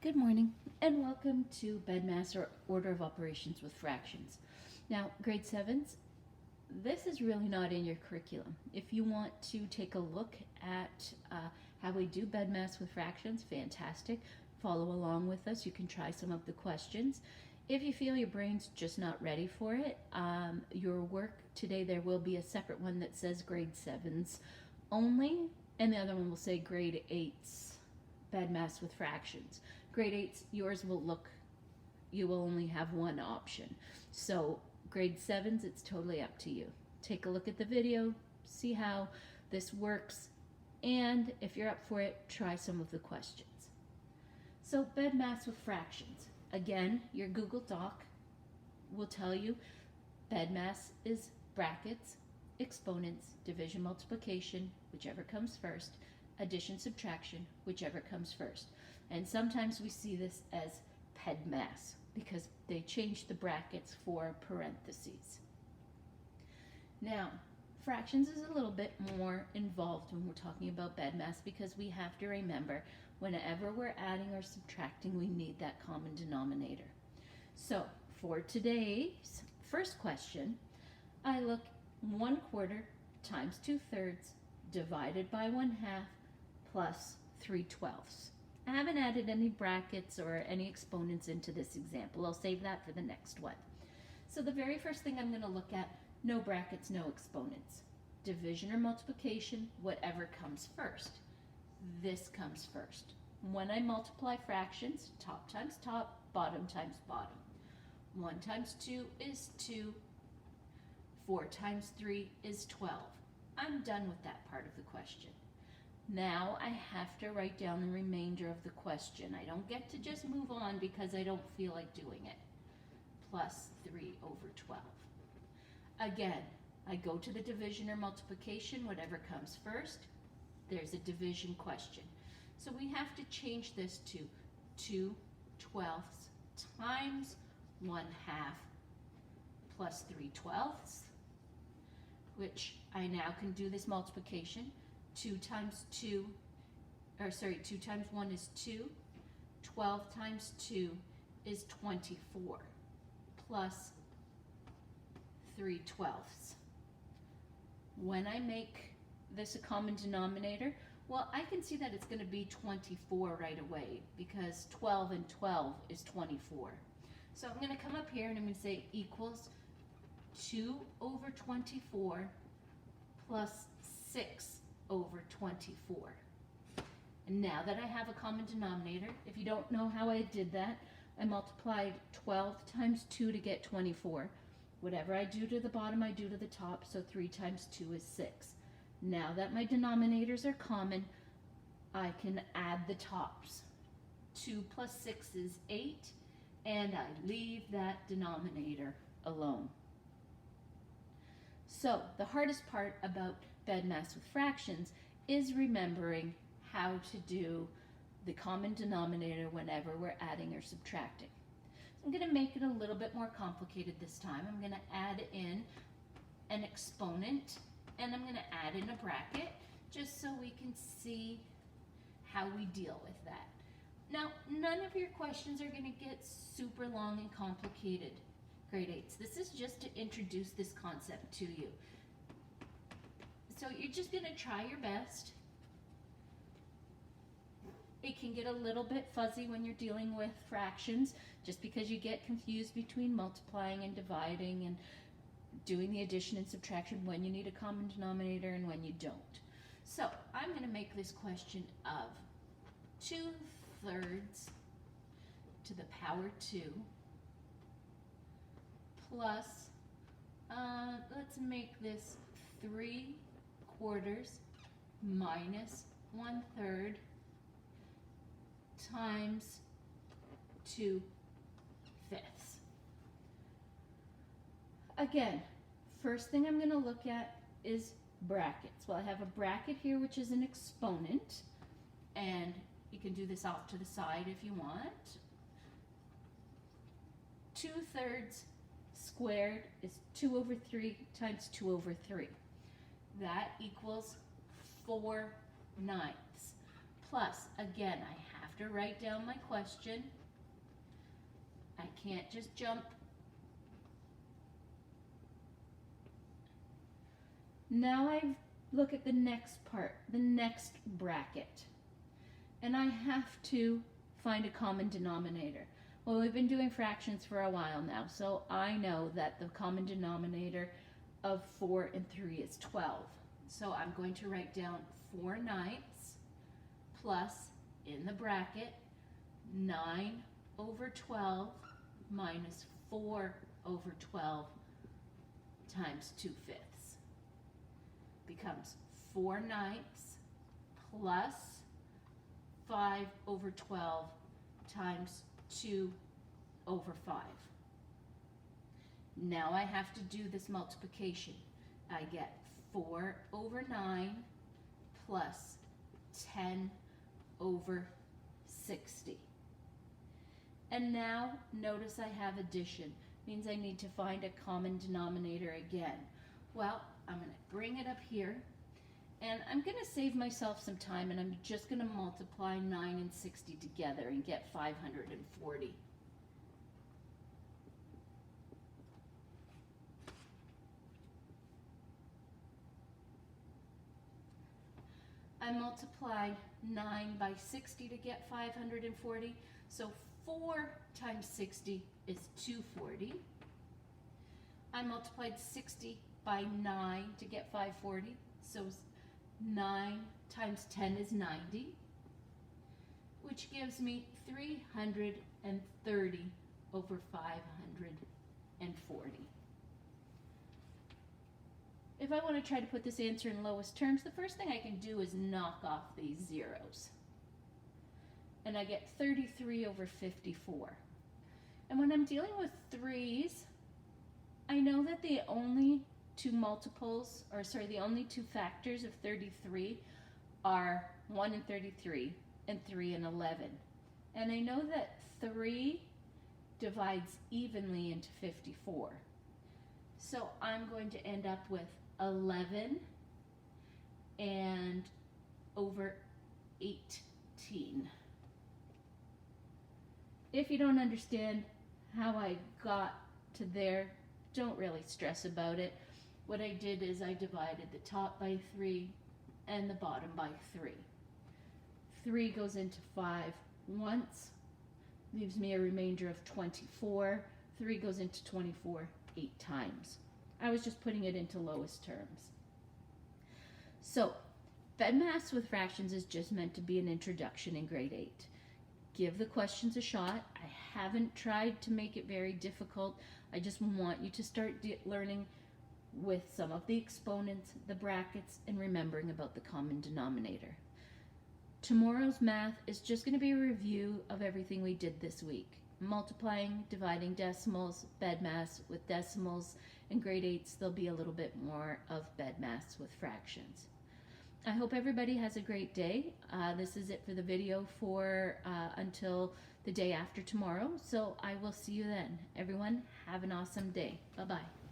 Good morning and welcome to Bedmas or Order of Operations with Fractions. Now, grade 7s, this is really not in your curriculum. If you want to take a look at how we do Bedmas with fractions, fantastic. Follow along with us. You can try some of the questions. If you feel your brain's just not ready for it, your work today, there will be a separate one that says grade 7s only, and the other one will say grade 8s, Bedmas with fractions. Grade 8s, yours will look, you will only have one option. So grade 7s, it's totally up to you. Take a look at the video, see how this works, and if you're up for it, try some of the questions. So Bedmas with fractions. Again, your Google Doc will tell you Bedmas is brackets, exponents, division, multiplication, whichever comes first, addition, subtraction, whichever comes first. And sometimes we see this as Bedmas because they changed the brackets for parentheses. Now, fractions is a little bit more involved when we're talking about Bedmas because we have to remember whenever we're adding or subtracting, we need that common denominator. So for today's first question, I look 1/4 times 2/3 divided by 1/2 plus 3/12. I haven't added any brackets or any exponents into this example. I'll save that for the next one. So the very first thing I'm going to look at, no brackets, no exponents. Division or multiplication, whatever comes first. This comes first. When I multiply fractions, top times top, bottom times bottom. 1 times 2 is 2. 4 times 3 is 12. I'm done with that part of the question. Now I have to write down the remainder of the question. I don't get to just move on because I don't feel like doing it. Plus 3/12. Again, I go to the division or multiplication, whatever comes first. There's a division question. So we have to change this to 2/12 times 1/2 plus 3/12, which I now can do this multiplication. 2 times 1 is 2. 12 times 2 is 24 plus 3/12. When I make this a common denominator, well, I can see that it's going to be 24 right away because 12 and 12 is 24. So I'm going to come up here and I'm going to say equals 2/24 plus 6/24. And now that I have a common denominator, if you don't know how I did that, I multiplied 12 times 2 to get 24. Whatever I do to the bottom, I do to the top, so 3 times 2 is 6. Now that my denominators are common, I can add the tops. 2 plus 6 is 8, and I leave that denominator alone. So the hardest part about Bedmas with fractions is remembering how to do the common denominator whenever we're adding or subtracting. So I'm going to make it a little bit more complicated this time. I'm going to add in an exponent and I'm going to add in a bracket just so we can see how we deal with that. Now, none of your questions are going to get super long and complicated, grade 8s. This is just to introduce this concept to you. So you're just going to try your best. It can get a little bit fuzzy when you're dealing with fractions just because you get confused between multiplying and dividing and doing the addition and subtraction when you need a common denominator and when you don't. So I'm going to make this question of 2/3 to the power 2 plus, let's make this 3/4 minus 1/3 times 2/5. Again, first thing I'm going to look at is brackets. Well, I have a bracket here which is an exponent, and you can do this off to the side if you want. 2/3 squared is 2/3 times 2/3. That equals 4/9 plus, again, I have to write down my question. I can't just jump. Now I look at the next part, the next bracket, and I have to find a common denominator. Well, we've been doing fractions for a while now, so I know that the common denominator of 4 and 3 is 12. So I'm going to write down 4/9 plus, in the bracket, 9/12 minus 4/12 times 2/5 becomes 4/9 plus 5/12 times 2/5. Now I have to do this multiplication. I get 4/9 plus 10/60. And now notice I have addition. Means I need to find a common denominator again. Well, I'm going to bring it up here, and I'm going to save myself some time, and I'm just going to multiply 9 and 60 together and get 540. I multiplied 9 by 60 to get 540, so 4 times 60 is 240. I multiplied 60 by 9 to get 540, so 9 times 10 is 90, which gives me 330 over 540. If I want to try to put this answer in lowest terms, the first thing I can do is knock off these zeros. And I get 33 over 54. And when I'm dealing with threes, I know that the only two multiples, or sorry, the only two factors of 33 are 1 and 33 and 3 and 11. And I know that 3 divides evenly into 54. So I'm going to end up with 11 and over 18. If you don't understand how I got to there, don't really stress about it. What I did is I divided the top by 3 and the bottom by 3. 3 goes into 5 once, leaves me a remainder of 24. 3 goes into 24 8 times. I was just putting it into lowest terms. So, Bedmas with fractions is just meant to be an introduction in grade 8. Give the questions a shot. I haven't tried to make it very difficult. I just want you to start learning with some of the exponents, the brackets, and remembering about the common denominator. Tomorrow's math is just going to be a review of everything we did this week. Multiplying, dividing decimals, Bedmas with decimals, and grade 8s, there'll be a little bit more of Bedmas with fractions. I hope everybody has a great day. This is it for the video for until the day after tomorrow, so I will see you then. Everyone, have an awesome day. Bye-bye.